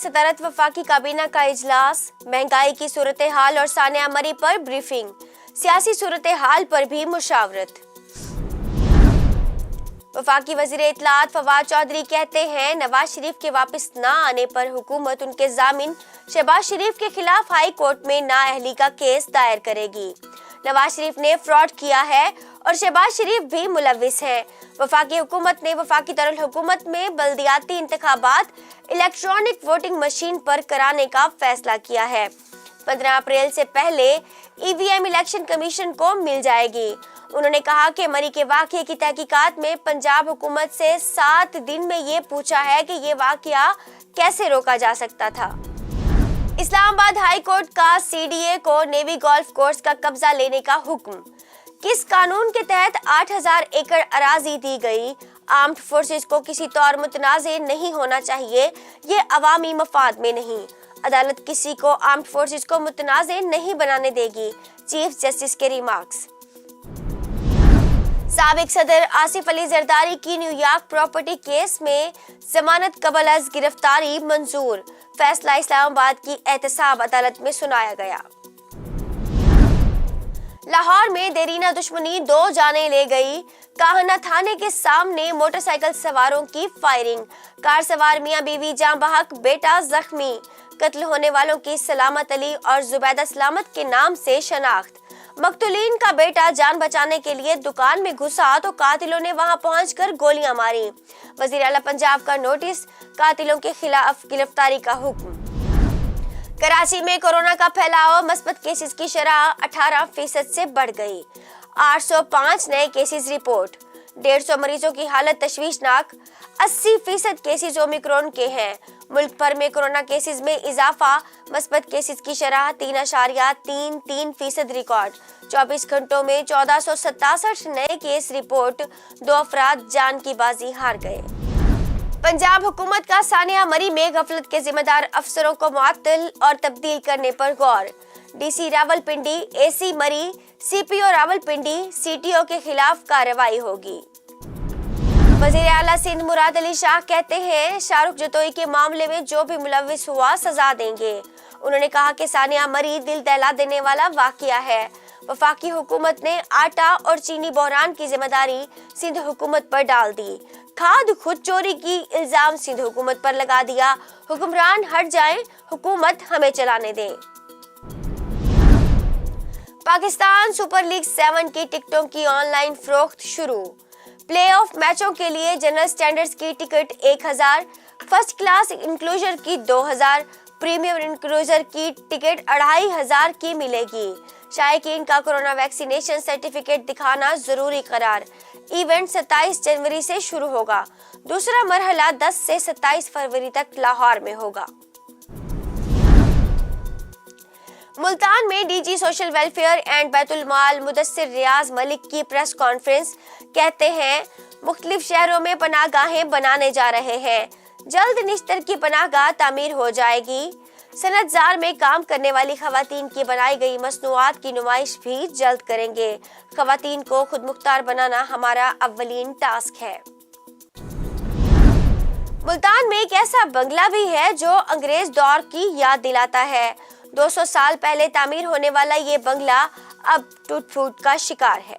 सदारत वफाकी काबीना का इजलास, महंगाई की सूरत हाल और सानिया मरी पर ब्रीफिंग, सियासी सूरत हाल पर भी मुशावरत। वफाकी वजीर इत्तलात फवाद चौधरी कहते हैं नवाज शरीफ के वापस न आने पर हुकूमत उनके जामिन शहबाज शरीफ के खिलाफ हाई कोर्ट में नाअहली का केस दायर करेगी। नवाज शरीफ ने फ्रॉड किया है और शहबाज शरीफ भी मुलविस हैं। वफाकी हुकूमत ने वफाकी दारुल हुकूमत में बल्दियाती इंतखाबात इलेक्ट्रॉनिक वोटिंग मशीन पर कराने का फैसला किया है। 15 अप्रैल से पहले ईवीएम इलेक्शन कमीशन को मिल जाएगी। उन्होंने कहा कि मरी के वाकये की तहकीकात में पंजाब हुकूमत से 7 दिन में ये पूछा है कि ये वाकया कैसे रोका जा सकता था। इस्लामाबाद हाई कोर्ट का सीडीए को नेवी गोल्फ कोर्स का कब्जा लेने का हुक्म। किस कानून के तहत 8000 एकड़ अराजी दी गई? आर्म्ड फोर्सेस को किसी तौर मुतनाज़े नहीं होना चाहिए, ये अवामी मफाद में नहीं। अदालत किसी को आर्म्ड फोर्सेस को मुतनाज़े नहीं बनाने देगी, चीफ जस्टिस के रिमार्क्स। साबिक सदर आसिफ अली जरदारी की न्यूयॉर्क प्रॉपर्टी केस में जमानत कबल अज गिरफ्तारी मंजूर। फैसला इस्लामाबाद की एहतसाब अदालत में सुनाया गया। लाहौर में देरीना दुश्मनी 2 जानें ले गई। काहना थाने के सामने मोटरसाइकिल सवारों की फायरिंग। कार सवार मियां बीवी जान बहक, बेटा जख्मी। कत्ल होने वालों की सलामत अली और जुबैदा सलामत के नाम से शनाख्त। मकतूलीन का बेटा जान बचाने के लिए दुकान में घुसा तो कातिलों ने वहां पहुंचकर गोलियां मारी। वजीर आला पंजाब का नोटिस, कातिलों के खिलाफ गिरफ्तारी का हुक्म। कराची में कोरोना का फैलाव, मस्बत केसेस की शरह 18% से बढ़ गई। 805 नए केसेस रिपोर्ट। 150 मरीजों की हालत तशवीशनाक। 80% केसेस ओमिक्रॉन के हैं। मुल्क भर में कोरोना केसेस में इजाफा, मस्बत केसेस की शरह 3.33% रिकॉर्ड। 24 घंटों में 1467 नए केस रिपोर्ट। 2 अफराद जान की बाजी हार गए। पंजाब हुकूमत का सानिया मरी में गफलत के जिम्मेदार अफसरों को मुअत्तल और तब्दील करने पर गौर। डीसी रावलपिंडी, एसी मरी, सीपीओ रावलपिंडी, सीटीओ के खिलाफ कार्रवाई होगी। वजीर आला सिंध मुराद अली शाह कहते हैं शाहरुख जतोई के मामले में जो भी मुलविस हुआ सजा देंगे। उन्होंने कहा कि सानिया मरी दिल दहला देने वाला वाकया है। वफाकी हुकूमत ने आटा और चीनी बहरान की जिम्मेदारी सिंध हुकूमत पर डाल दी। खाद खुद चोरी की इल्जाम सिंध हुकूमत पर लगा दिया। हुक्मरान हट जाएं, हुकूमत हमें चलाने दें। पाकिस्तान सुपर लीग 7 की टिकटों की ऑनलाइन फरोख्त शुरू। प्ले ऑफ मैचों के लिए जनरल स्टैंडर्ड्स की टिकट 1000, फर्स्ट क्लास इंक्लूजर की 2000, प्रीमियम इंक्लूजर की टिकट 2500 की मिलेगी। शायकीन का कोरोना वैक्सीनेशन सर्टिफिकेट दिखाना जरूरी करार। इवेंट 27 जनवरी से शुरू होगा। दूसरा मरहला 10 से 27 फरवरी तक लाहौर में होगा। मुल्तान में DG social welfare and Baitul Maal Mudassir Riaz Malik की प्रेस कॉन्फ्रेंस। कहते हैं मुख्तलिफ शहरों में पनाहगाहें बनाने जा रहे हैं। जल्द निश्तर की पनाहगाह तामीर हो जाएगी। सनतजार में काम करने वाली खवातीन की बनाई गई मसनूआत की नुमाइश भी जल्द करेंगे। खवातीन को खुद मुख्तार बनाना हमारा अव्वलीन टास्क है। मुल्तान में एक ऐसा बंगला भी है जो अंग्रेज दौर की याद दिलाता है। 200 साल पहले तामीर होने वाला ये बंगला अब टूट फूट का शिकार है।